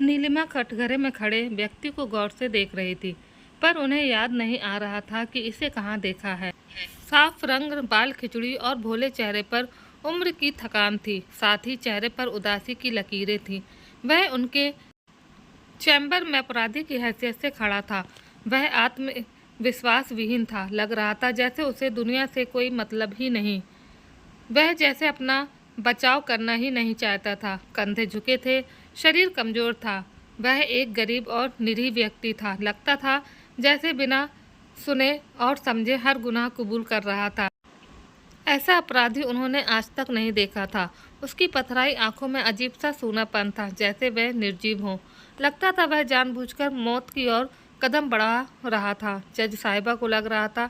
नीलिमा कटघरे में खड़े व्यक्ति को गौर से देख रही थी, पर उन्हें याद नहीं आ रहा था कि इसे कहाँ देखा है। साफ रंग, बाल खिचड़ी और भोले चेहरे पर उम्र की थकान थी, साथ ही चेहरे पर उदासी की लकीरें थीं। वह उनके चैम्बर में अपराधी की हैसियत से खड़ा था। वह आत्मविश्वास विहीन था, लग रहा था जैसे उसे दुनिया से कोई मतलब ही नहीं। वह जैसे अपना बचाव करना ही नहीं चाहता था। कंधे झुके थे, शरीर कमजोर था। वह एक गरीब और निरीह व्यक्ति था। लगता था जैसे बिना सुने और समझे हर गुनाह कबूल कर रहा था। ऐसा अपराधी उन्होंने आज तक नहीं देखा था। उसकी पथराई आंखों में अजीब सा सूनापन था, जैसे वह निर्जीव हो। लगता था वह जानबूझकर मौत की ओर कदम बढ़ा रहा था। जज साहिबा को लग रहा था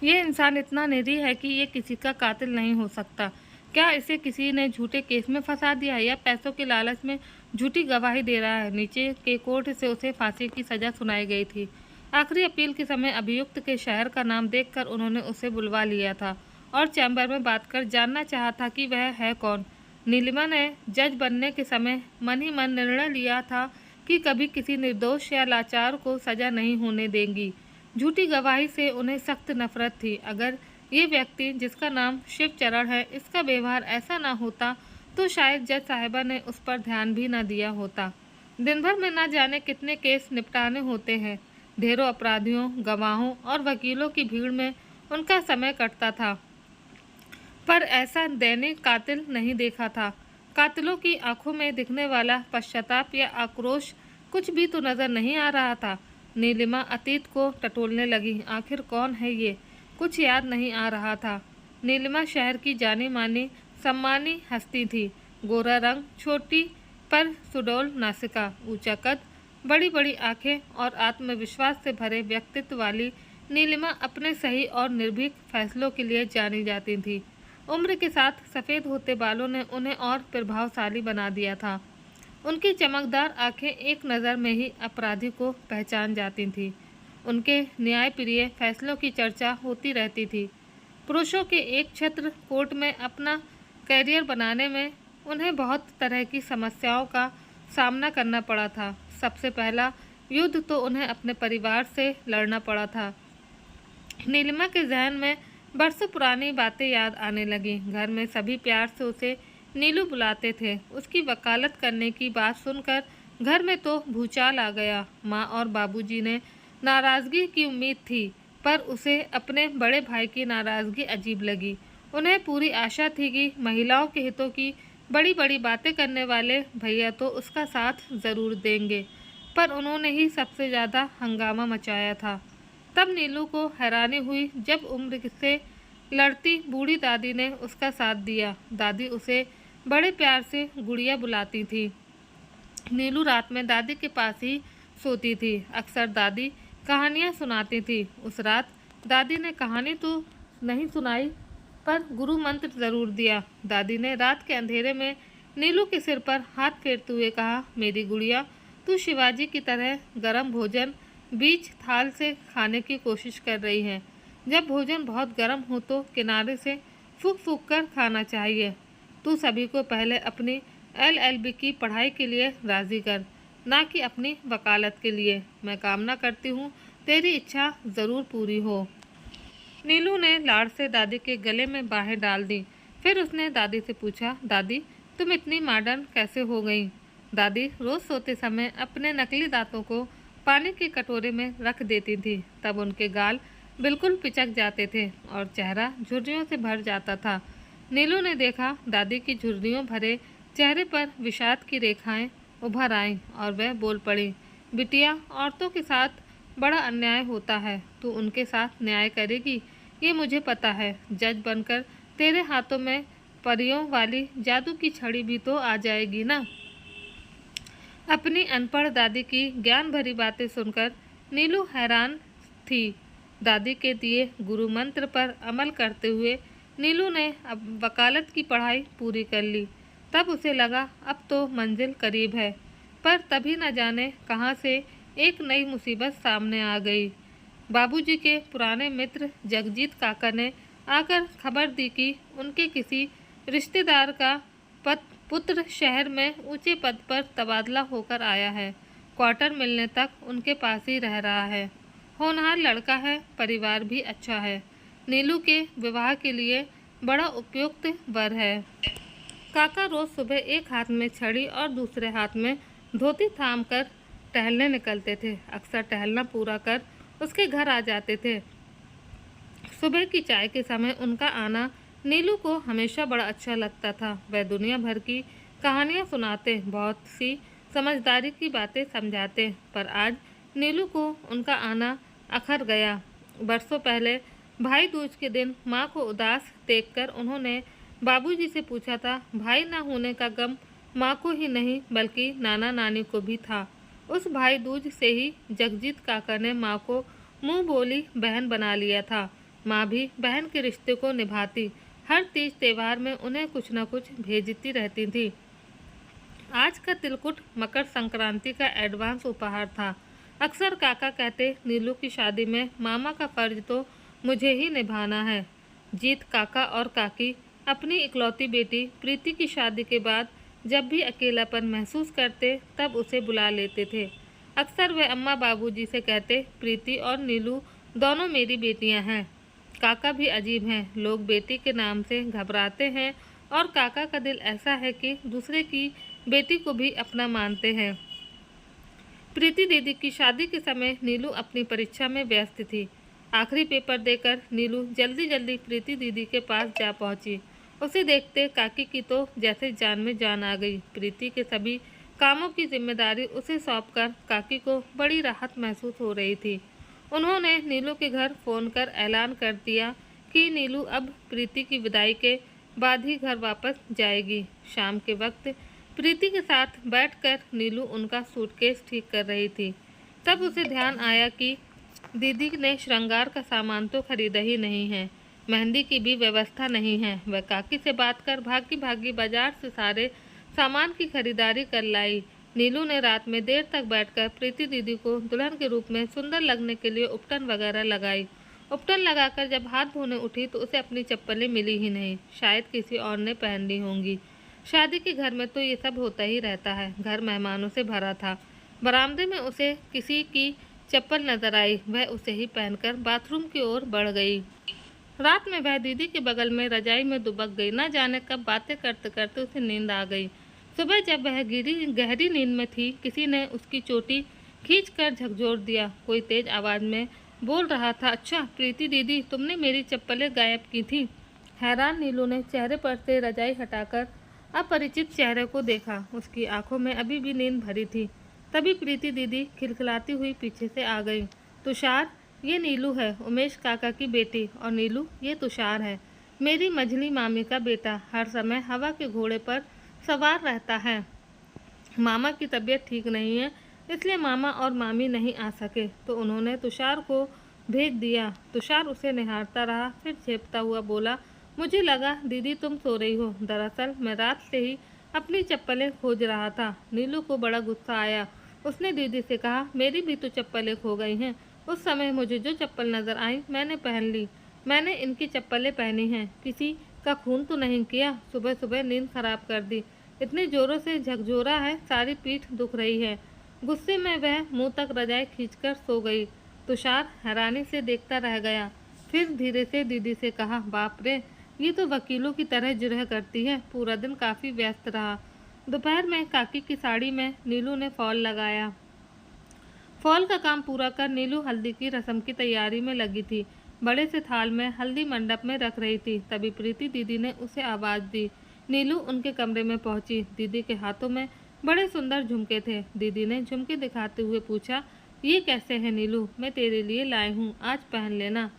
ये इंसान इतना निरीह है कि ये किसी का कातिल नहीं हो सकता। क्या इसे किसी ने झूठे केस में फंसा दिया या पैसों के लालच में झूठी गवाही दे रहा है। नीचे के कोर्ट से उसे फांसी की सजा सुनाई गई थी। आखिरी अपील के समय अभियुक्त के शहर का नाम देखकर उन्होंने उसे बुलवा लिया था और चैम्बर में बात कर जानना चाहा था कि वह है कौन। नीलिमा ने जज बनने के समय मन ही मन निर्णय लिया था कि कभी किसी निर्दोष या लाचार को सजा नहीं होने देंगी। झूठी गवाही से उन्हें सख्त नफरत थी। अगर ये व्यक्ति जिसका नाम शिवचरण है, इसका व्यवहार ऐसा ना होता तो शायद जज साहिबा ने उस पर ध्यान भी न दिया होता। दिन भर में न जाने कितने केस निपटाने होते हैं। ढेरों अपराधियों, गवाहों और वकीलों की भीड़ में उनका समय कटता था, पर ऐसा दैनिक कातिल नहीं देखा था। कातिलों की आंखों में दिखने वाला पश्चाताप या आक्रोश कुछ भी तो नजर नहीं आ रहा था। नीलिमा अतीत को टटोलने लगी। आखिर कौन है ये? कुछ याद नहीं आ रहा था। नीलिमा शहर की जानी मानी सम्मानी हस्ती थी। गोरा रंग, छोटी पर सुडौल नासिका, ऊंचा कद, बड़ी बड़ी आंखें और आत्मविश्वास से भरे व्यक्तित्व वाली नीलिमा अपने सही और निर्भीक फैसलों के लिए जानी जाती थी। उम्र के साथ सफ़ेद होते बालों ने उन्हें और प्रभावशाली बना दिया था। उनकी चमकदार आंखें एक नज़र में ही अपराधी को पहचान जाती थीं। उनके न्यायप्रिय फैसलों की चर्चा होती रहती थी। पुरुषों के एक छत्र कोर्ट में अपना करियर बनाने में उन्हें बहुत तरह की समस्याओं का सामना करना पड़ा था। सबसे पहला युद्ध तो उन्हें अपने परिवार से लड़ना पड़ा था। नीलिमा के जहन में बरसों पुरानी बातें याद आने लगीं। घर में सभी प्यार से उसे नीलू बुलाते थे। उसकी वकालत करने की बात सुनकर घर में तो भूचाल आ गया। माँ और बाबूजी ने नाराज़गी की उम्मीद थी, पर उसे अपने बड़े भाई की नाराज़गी अजीब लगी। उन्हें पूरी आशा थी कि महिलाओं के हितों की बड़ी बड़ी बातें करने वाले भैया तो उसका साथ ज़रूर देंगे, पर उन्होंने ही सबसे ज़्यादा हंगामा मचाया था। तब नीलू को हैरानी हुई जब उम्र से लड़ती बूढ़ी दादी ने उसका साथ दिया। दादी उसे बड़े प्यार से गुड़िया बुलाती थी। नीलू रात में दादी के पास ही सोती थी। अक्सर दादी कहानियाँ सुनाती थी। उस रात दादी ने कहानी तो नहीं सुनाई, पर गुरु मंत्र ज़रूर दिया। दादी ने रात के अंधेरे में नीलू के सिर पर हाथ फेरते हुए कहा, मेरी गुड़िया, तू शिवाजी की तरह गरम भोजन बीच थाल से खाने की कोशिश कर रही है। जब भोजन बहुत गर्म हो तो किनारे से फूंक फूंक कर खाना चाहिए। तू सभी को पहले अपनी LLB की पढ़ाई के लिए राज़ी कर, ना कि अपनी वकालत के लिए। मैं कामना करती हूँ तेरी इच्छा ज़रूर पूरी हो। नीलू ने लाड़ से दादी के गले में बाहें डाल दी। फिर उसने दादी से पूछा, दादी तुम इतनी मॉडर्न कैसे हो गई? दादी रोज़ सोते समय अपने नकली दांतों को पानी के कटोरे में रख देती थी। तब उनके गाल बिल्कुल पिचक जाते थे और चेहरा झुर्रियों से भर जाता था। नीलू ने देखा दादी की झुर्रियों भरे चेहरे पर विषाद की रेखाएं उभर आईं और वह बोल पड़ी, बिटिया, औरतों के साथ बड़ा अन्याय होता है। तू उनके साथ न्याय करेगी, ये मुझे पता है। जज बनकर तेरे हाथों में परियों वाली जादू की छड़ी भी तो आ जाएगी ना। अपनी अनपढ़ दादी की ज्ञान भरी बातें सुनकर नीलू हैरान थी। दादी के दिए गुरु मंत्र पर अमल करते हुए नीलू ने अब वकालत की पढ़ाई पूरी कर ली। तब उसे लगा अब तो मंजिल करीब है, पर तभी न जाने कहाँ से एक नई मुसीबत सामने आ गई। बाबूजी के पुराने मित्र जगजीत काका ने आकर खबर दी कि उनके किसी रिश्तेदार का पुत्र शहर में ऊंचे पद पर तबादला होकर आया है। क्वार्टर मिलने तक उनके पास ही रह रहा है। होनहार लड़का है, परिवार भी अच्छा है। नीलू के विवाह के लिए बड़ा उपयुक्त वर है। काका रोज सुबह एक हाथ में छड़ी और दूसरे हाथ में धोती थाम कर टहलने निकलते थे। अक्सर टहलना पूरा कर उसके घर आ जाते थे। सुबह की चाय के समय उनका आना नीलू को हमेशा बड़ा अच्छा लगता था। वह दुनिया भर की कहानियाँ सुनाते, बहुत सी समझदारी की बातें समझाते, पर आज नीलू को उनका आना अखर गया। बरसों पहले भाई दूज के दिन माँ को उदास देखकर उन्होंने बाबूजी से पूछा था। भाई ना होने का गम माँ को ही नहीं बल्कि नाना नानी को भी था। उस भाई दूज से ही जगजीत काका ने माँ को मुँह बोली बहन बना लिया था। माँ भी बहन के रिश्ते को निभाती, हर तीज त्योहार में उन्हें कुछ न कुछ भेजती रहती थी। आज का तिलकुट मकर संक्रांति का एडवांस उपहार था। अक्सर काका कहते, नीलू की शादी में मामा का फर्ज तो मुझे ही निभाना है। जीत काका और काकी अपनी इकलौती बेटी प्रीति की शादी के बाद जब भी अकेलापन महसूस करते तब उसे बुला लेते थे। अक्सर वे अम्मा बाबूजी से कहते, प्रीति और नीलू दोनों मेरी बेटियां हैं। काका भी अजीब हैं, लोग बेटी के नाम से घबराते हैं और काका का दिल ऐसा है कि दूसरे की बेटी को भी अपना मानते हैं। प्रीति दीदी की शादी के समय नीलू अपनी परीक्षा में व्यस्त थी। आखिरी पेपर देकर नीलू जल्दी जल्दी प्रीति दीदी के पास जा पहुंची। उसे देखते काकी की तो जैसे जान में जान आ गई। प्रीति के सभी कामों की जिम्मेदारी उसे सौंपकर काकी को बड़ी राहत महसूस हो रही थी। उन्होंने नीलू के घर फ़ोन कर ऐलान कर दिया कि नीलू अब प्रीति की विदाई के बाद ही घर वापस जाएगी। शाम के वक्त प्रीति के साथ बैठकर नीलू उनका सूटकेस ठीक कर रही थी। तब उसे ध्यान आया कि दीदी ने श्रृंगार का सामान तो खरीदा ही नहीं है, मेहंदी की भी व्यवस्था नहीं है। वह काकी से बात कर भागी भागी बाजार से सारे सामान की खरीदारी कर लाई। नीलू ने रात में देर तक बैठकर प्रीति दीदी को दुल्हन के रूप में सुंदर लगने के लिए उपटन वगैरह लगाई। उपटन लगाकर जब हाथ धोने उठी तो उसे अपनी चप्पलें मिली ही नहीं, शायद किसी और ने पहन ली होंगी। शादी के घर में तो ये सब होता ही रहता है। घर मेहमानों से भरा था। बरामदे में उसे किसी की चप्पल नजर आई। वह उसे ही पहनकर बाथरूम की ओर बढ़ गई। रात में वह दीदी के बगल में रजाई में दुबक गई। न जाने कब बातें करते करते उसे नींद आ गई। सुबह जब वह गहरी नींद में थी, किसी ने उसकी चोटी खींचकर झकझोर दिया। कोई तेज आवाज़ में बोल रहा था, अच्छा प्रीति दीदी, तुमने मेरी चप्पलें गायब की थी। हैरान नीलू ने चेहरे पर से रजाई हटाकर अपरिचित चेहरे को देखा। उसकी आंखों में अभी भी नींद भरी थी। तभी प्रीति दीदी खिलखिलाती हुई पीछे से आ गई। तुषार, ये नीलू है, उमेश काका की बेटी, और नीलू ये तुषार है, मेरी मझली मामी का बेटा। हर समय हवा के घोड़े पर सवार रहता है। मामा की तबीयत ठीक नहीं है, इसलिए मामा और मामी नहीं आ सके तो उन्होंने तुषार को भेज दिया। तुषार उसे निहारता रहा, फिर झेपता हुआ बोला, मुझे लगा दीदी तुम सो रही हो। दरअसल मैं रात से ही अपनी चप्पलें खोज रहा था। नीलू को बड़ा गुस्सा आया। उसने दीदी से कहा, मेरी भी तो चप्पलें खो गई हैं। उस समय मुझे जो चप्पल नज़र आई मैंने पहन ली। मैंने इनकी चप्पलें पहनी हैं। किसी का खून तो नहीं किया। सुबह सुबह नींद खराब कर दी। इतने ज़ोरों से झकझोरा है, सारी पीठ दुख रही है। गुस्से में वह मुंह तक रजाई खींचकर सो गई। तुषार हैरानी से देखता रह गया। फिर धीरे से दीदी से कहा, बाप रे, ये तो वकीलों की तरह जिरह करती है। पूरा दिन काफ़ी व्यस्त रहा। दोपहर में काकी की साड़ी में नीलू ने फॉल लगाया। फॉल का काम पूरा कर नीलू हल्दी की रस्म की तैयारी में लगी थी। बड़े से थाल में हल्दी मंडप में रख रही थी। तभी प्रीति दीदी ने उसे आवाज़ दी। नीलू उनके कमरे में पहुंची। दीदी के हाथों में बड़े सुंदर झुमके थे। दीदी ने झुमके दिखाते हुए पूछा, ये कैसे हैं नीलू? मैं तेरे लिए लाई हूँ, आज पहन लेना।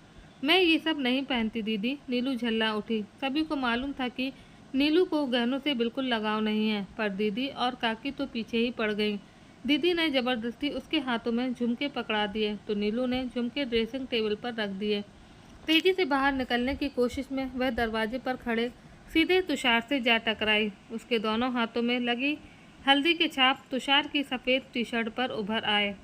मैं ये सब नहीं पहनती दीदी। नीलू झल्ला उठी। सभी को मालूम था कि नीलू को गहनों से बिल्कुल लगाव नहीं है, पर दीदी और काकी तो पीछे ही पड़ गईं। दीदी ने ज़बरदस्ती उसके हाथों में झुमके पकड़ा दिए तो नीलू ने झुमके ड्रेसिंग टेबल पर रख दिए। तेजी से बाहर निकलने की कोशिश में वह दरवाजे पर खड़े सीधे तुषार से जा टकराई। उसके दोनों हाथों में लगी हल्दी के छाप तुषार की सफ़ेद टी शर्ट पर उभर आए।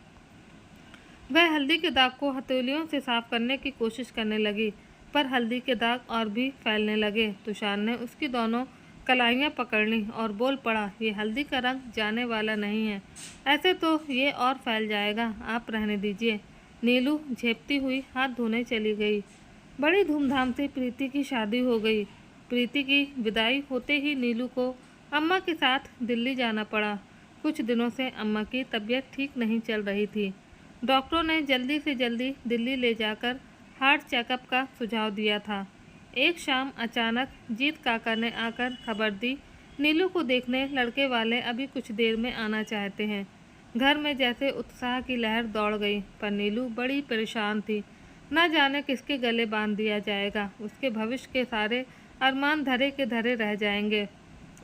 वह हल्दी के दाग को हथेलियों से साफ करने की कोशिश करने लगी, पर हल्दी के दाग और भी फैलने लगे। तुषार ने उसकी दोनों कलाइयाँ पकड़ लीं और बोल पड़ा, ये हल्दी का रंग जाने वाला नहीं है, ऐसे तो ये और फैल जाएगा, आप रहने दीजिए। नीलू झेपती हुई हाथ धोने चली गई। बड़ी धूमधाम से प्रीति की शादी हो गई। प्रीति की विदाई होते ही नीलू को अम्मा के साथ दिल्ली जाना पड़ा। कुछ दिनों से अम्मा की तबीयत ठीक नहीं चल रही थी। डॉक्टरों ने जल्दी से जल्दी दिल्ली ले जाकर हार्ट चेकअप का सुझाव दिया था। एक शाम अचानक जीत काका ने आकर खबर दी, नीलू को देखने लड़के वाले अभी कुछ देर में आना चाहते हैं। घर में जैसे उत्साह की लहर दौड़ गई, पर नीलू बड़ी परेशान थी। न जाने किसके गले बांध दिया जाएगा, उसके भविष्य के सारे अरमान धरे के धरे रह जाएंगे।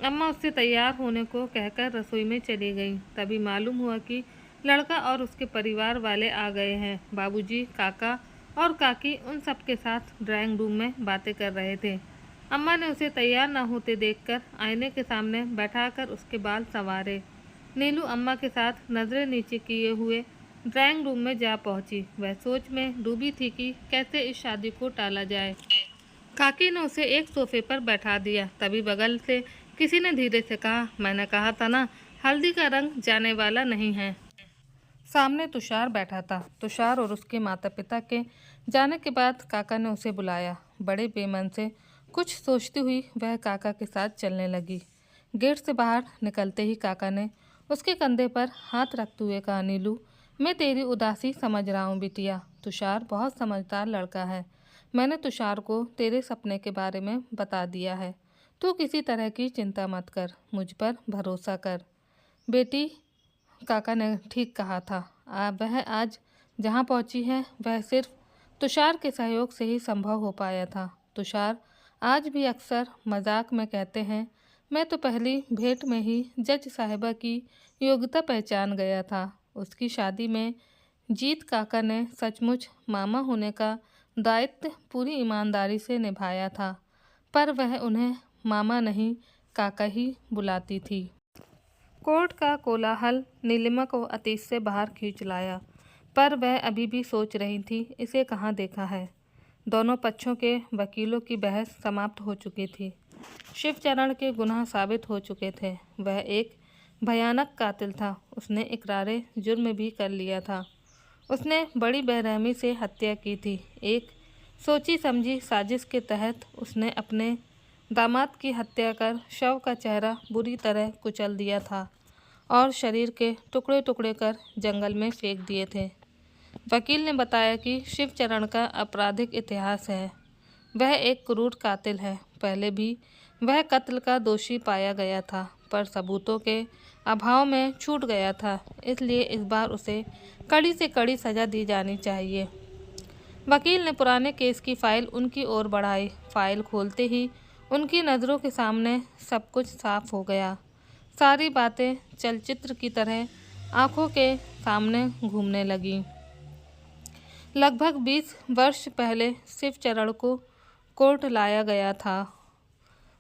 अम्मा उससे तैयार होने को कहकर रसोई में चली गई। तभी मालूम हुआ कि लड़का और उसके परिवार वाले आ गए हैं। बाबूजी, काका और काकी उन सब के साथ ड्राइंग रूम में बातें कर रहे थे। अम्मा ने उसे तैयार न होते देखकर आईने के सामने बैठाकर उसके बाल संवारे। नीलू अम्मा के साथ नज़रें नीचे किए हुए ड्राइंग रूम में जा पहुंची। वह सोच में डूबी थी कि कैसे इस शादी को टाला जाए। काकी ने उसे एक सोफे पर बैठा दिया। तभी बगल से किसी ने धीरे से कहा, मैंने कहा था ना, हल्दी का रंग जाने वाला नहीं है। सामने तुषार बैठा था। तुषार और उसके माता पिता के जाने के बाद काका ने उसे बुलाया। बड़े बेमन से कुछ सोचती हुई वह काका के साथ चलने लगी। गेट से बाहर निकलते ही काका ने उसके कंधे पर हाथ रखते हुए कहा, नीलू, मैं तेरी उदासी समझ रहा हूँ बिटिया। तुषार बहुत समझदार लड़का है। मैंने तुषार को तेरे सपने के बारे में बता दिया है। तू किसी तरह की चिंता मत कर, मुझ पर भरोसा कर। बेटी, काका ने ठीक कहा था। वह आज जहाँ पहुँची है वह सिर्फ तुषार के सहयोग से ही संभव हो पाया था। तुषार आज भी अक्सर मजाक में कहते हैं, मैं तो पहली भेंट में ही जज साहिबा की योग्यता पहचान गया था। उसकी शादी में जीत काका ने सचमुच मामा होने का दायित्व पूरी ईमानदारी से निभाया था, पर वह उन्हें मामा नहीं काका ही बुलाती थी। कोर्ट का कोलाहल नीलिमा को अतीत से बाहर खींच लाया, पर वह अभी भी सोच रही थी, इसे कहाँ देखा है। दोनों पक्षों के वकीलों की बहस समाप्त हो चुकी थी। शिवचरण के गुनाह साबित हो चुके थे। वह एक भयानक कातिल था। उसने इकरारे जुर्म भी कर लिया था। उसने बड़ी बेरहमी से हत्या की थी। एक सोची समझी साजिश के तहत उसने अपने दामाद की हत्या कर शव का चेहरा बुरी तरह कुचल दिया था और शरीर के टुकड़े टुकड़े कर जंगल में फेंक दिए थे। वकील ने बताया कि शिवचरण का आपराधिक इतिहास है। वह एक क्रूर कातिल है। पहले भी वह कत्ल का दोषी पाया गया था, पर सबूतों के अभाव में छूट गया था। इसलिए इस बार उसे कड़ी से कड़ी सज़ा दी जानी चाहिए। वकील ने पुराने केस की फाइल उनकी ओर बढ़ाई। फाइल खोलते ही उनकी नज़रों के सामने सब कुछ साफ हो गया। सारी बातें चलचित्र की तरह आंखों के सामने घूमने लगीं। लगभग 20 वर्ष पहले शिवचरण को कोर्ट लाया गया था।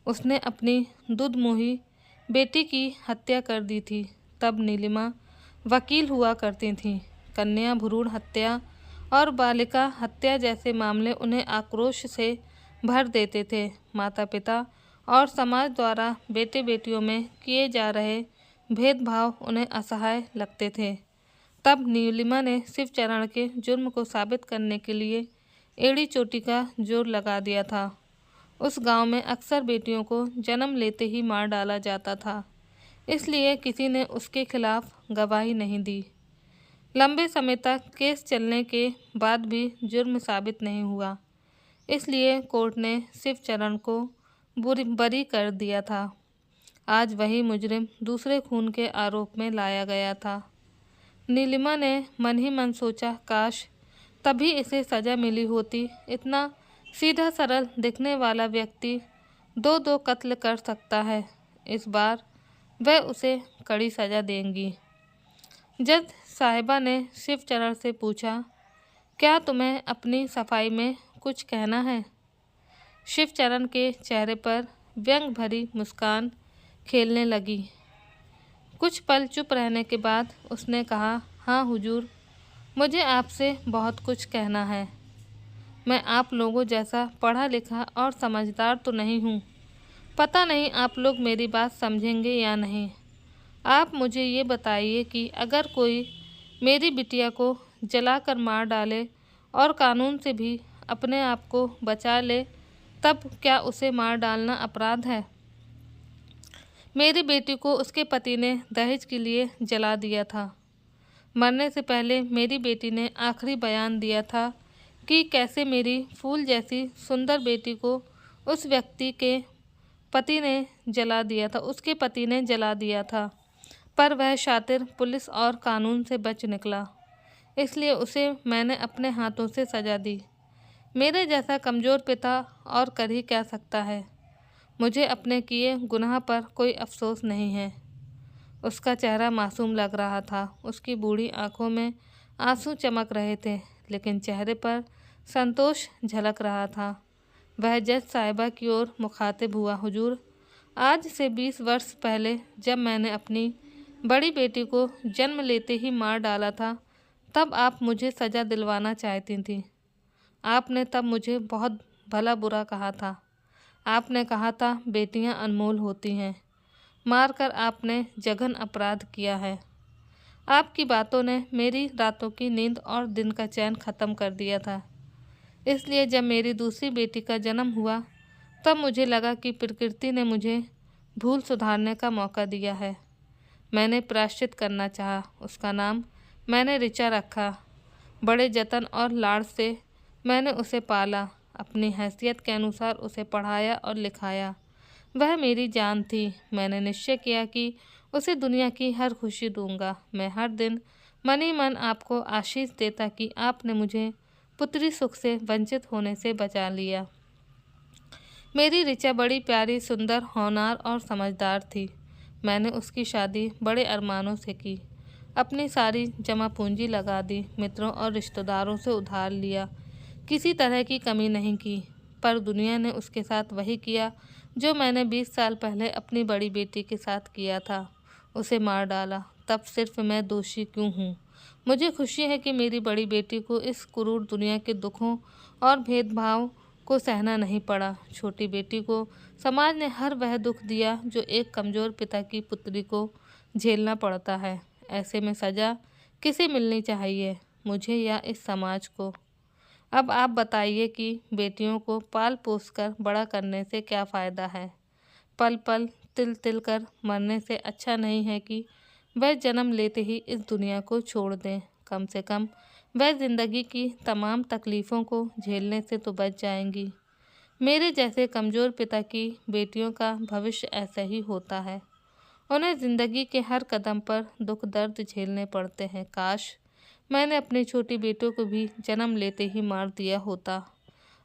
उसने अपनी दुधमुही बेटी की हत्या कर दी थी। तब नीलिमा वकील हुआ करती थीं। कन्या भ्रूण हत्या और बालिका हत्या जैसे मामले उन्हें आक्रोश से भर देते थे। माता पिता और समाज द्वारा बेटे बेटियों में किए जा रहे भेदभाव उन्हें असहाय लगते थे। तब नीलिमा ने शिवचरण के जुर्म को साबित करने के लिए एड़ी चोटी का जोर लगा दिया था। उस गांव में अक्सर बेटियों को जन्म लेते ही मार डाला जाता था, इसलिए किसी ने उसके खिलाफ गवाही नहीं दी। लंबे समय तक केस चलने के बाद भी जुर्म साबित नहीं हुआ, इसलिए कोर्ट ने शिवचरण को बरी कर दिया था। आज वही मुजरिम दूसरे खून के आरोप में लाया गया था। नीलिमा ने मन ही मन सोचा, काश तभी इसे सज़ा मिली होती। इतना सीधा सरल दिखने वाला व्यक्ति दो दो कत्ल कर सकता है। इस बार वह उसे कड़ी सज़ा देंगी। जज साहिबा ने शिवचरण से पूछा, क्या तुम्हें अपनी सफाई में कुछ कहना है? शिवचरण के चेहरे पर व्यंग भरी मुस्कान खेलने लगी। कुछ पल चुप रहने के बाद उसने कहा, हाँ हुजूर, मुझे आपसे बहुत कुछ कहना है। मैं आप लोगों जैसा पढ़ा लिखा और समझदार तो नहीं हूँ, पता नहीं आप लोग मेरी बात समझेंगे या नहीं। आप मुझे ये बताइए कि अगर कोई मेरी बिटिया को जलाकर मार डाले और कानून से भी अपने आप को बचा ले, तब क्या उसे मार डालना अपराध है? मेरी बेटी को उसके पति ने दहेज के लिए जला दिया था। मरने से पहले मेरी बेटी ने आखिरी बयान दिया था कि कैसे मेरी फूल जैसी सुंदर बेटी को उस व्यक्ति के पति ने जला दिया था, उसके पति ने जला दिया था। पर वह शातिर पुलिस और कानून से बच निकला, इसलिए उसे मैंने अपने हाथों से सजा दी। मेरे जैसा कमज़ोर पिता और कर ही क्या सकता है। मुझे अपने किए गुनाह पर कोई अफसोस नहीं है। उसका चेहरा मासूम लग रहा था। उसकी बूढ़ी आंखों में आंसू चमक रहे थे, लेकिन चेहरे पर संतोष झलक रहा था। वह जज साहिबा की ओर मुखातिब हुआ। हुजूर, आज से 20 वर्ष पहले जब मैंने अपनी बड़ी बेटी को जन्म लेते ही मार डाला था, तब आप मुझे सज़ा दिलवाना चाहती थी। आपने तब मुझे बहुत भला बुरा कहा था। आपने कहा था बेटियां अनमोल होती हैं। मारकर आपने जघन अपराध किया है। आपकी बातों ने मेरी रातों की नींद और दिन का चैन ख़त्म कर दिया था। इसलिए जब मेरी दूसरी बेटी का जन्म हुआ, तब मुझे लगा कि प्रकृति ने मुझे भूल सुधारने का मौका दिया है। मैंने प्रायश्चित करना चाहा। उसका नाम मैंने ऋचा रखा। बड़े जतन और लाड़ से मैंने उसे पाला। अपनी हैसियत के अनुसार उसे पढ़ाया और लिखाया। वह मेरी जान थी। मैंने निश्चय किया कि उसे दुनिया की हर खुशी दूंगा। मैं हर दिन मन ही मन आपको आशीष देता कि आपने मुझे पुत्री सुख से वंचित होने से बचा लिया। मेरी ऋचा बड़ी प्यारी, सुंदर, होनहार और समझदार थी। मैंने उसकी शादी बड़े अरमानों से की। अपनी सारी जमा पूंजी लगा दी, मित्रों और रिश्तेदारों से उधार लिया, किसी तरह की कमी नहीं की। पर दुनिया ने उसके साथ वही किया जो मैंने 20 साल पहले अपनी बड़ी बेटी के साथ किया था, उसे मार डाला। तब सिर्फ मैं दोषी क्यों हूँ? मुझे खुशी है कि मेरी बड़ी बेटी को इस क्रूर दुनिया के दुखों और भेदभाव को सहना नहीं पड़ा। छोटी बेटी को समाज ने हर वह दुख दिया जो एक कमज़ोर पिता की पुत्री को झेलना पड़ता है। ऐसे में सज़ा किसे मिलनी चाहिए, मुझे या इस समाज को? अब आप बताइए कि बेटियों को पाल पोस कर बड़ा करने से क्या फ़ायदा है? पल पल तिल तिल कर मरने से अच्छा नहीं है कि वह जन्म लेते ही इस दुनिया को छोड़ दें। कम से कम वह ज़िंदगी की तमाम तकलीफ़ों को झेलने से तो बच जाएंगी। मेरे जैसे कमज़ोर पिता की बेटियों का भविष्य ऐसा ही होता है। उन्हें ज़िंदगी के हर कदम पर दुख दर्द झेलने पड़ते हैं। काश मैंने अपनी छोटी बेटों को भी जन्म लेते ही मार दिया होता।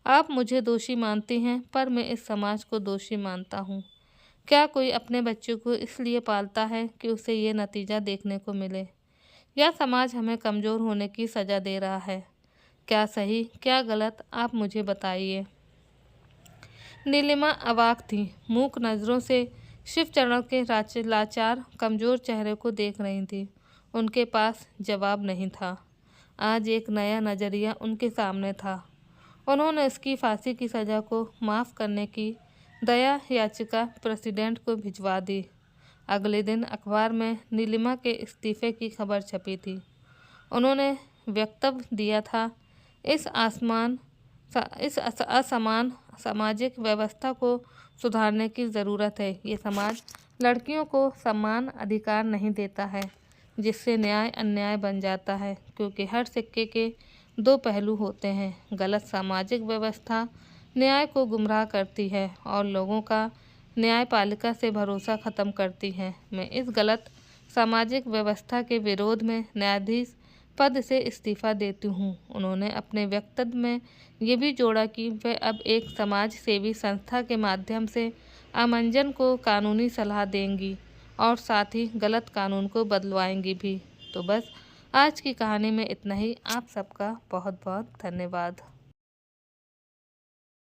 आप मुझे दोषी मानती हैं, पर मैं इस समाज को दोषी मानता हूँ। क्या कोई अपने बच्चों को इसलिए पालता है कि उसे ये नतीजा देखने को मिले, या समाज हमें कमज़ोर होने की सज़ा दे रहा है? क्या सही, क्या गलत, आप मुझे बताइए। नीलिमा अवाक थी। मूक नज़रों से शिव चरणों के लाचार कमज़ोर चेहरे को देख रही थी। उनके पास जवाब नहीं था। आज एक नया नज़रिया उनके सामने था। उन्होंने उसकी फांसी की सज़ा को माफ़ करने की दया याचिका प्रेसिडेंट को भिजवा दी। अगले दिन अखबार में नीलिमा के इस्तीफ़े की खबर छपी थी। उन्होंने वक्तव्य दिया था, इस असमान सामाजिक व्यवस्था को सुधारने की ज़रूरत है। ये समाज लड़कियों को समान अधिकार नहीं देता है, जिससे न्याय अन्याय बन जाता है, क्योंकि हर सिक्के के दो पहलू होते हैं। गलत सामाजिक व्यवस्था न्याय को गुमराह करती है और लोगों का न्यायपालिका से भरोसा ख़त्म करती है। मैं इस गलत सामाजिक व्यवस्था के विरोध में न्यायाधीश पद से इस्तीफ़ा देती हूँ। उन्होंने अपने वक्तव्य में ये भी जोड़ा कि वे अब एक समाज सेवी संस्था के माध्यम से आमंजन को कानूनी सलाह देंगी और साथ ही गलत कानून को बदलवाएंगी भी। तो बस आज की कहानी में इतना ही। आप सबका बहुत बहुत धन्यवाद।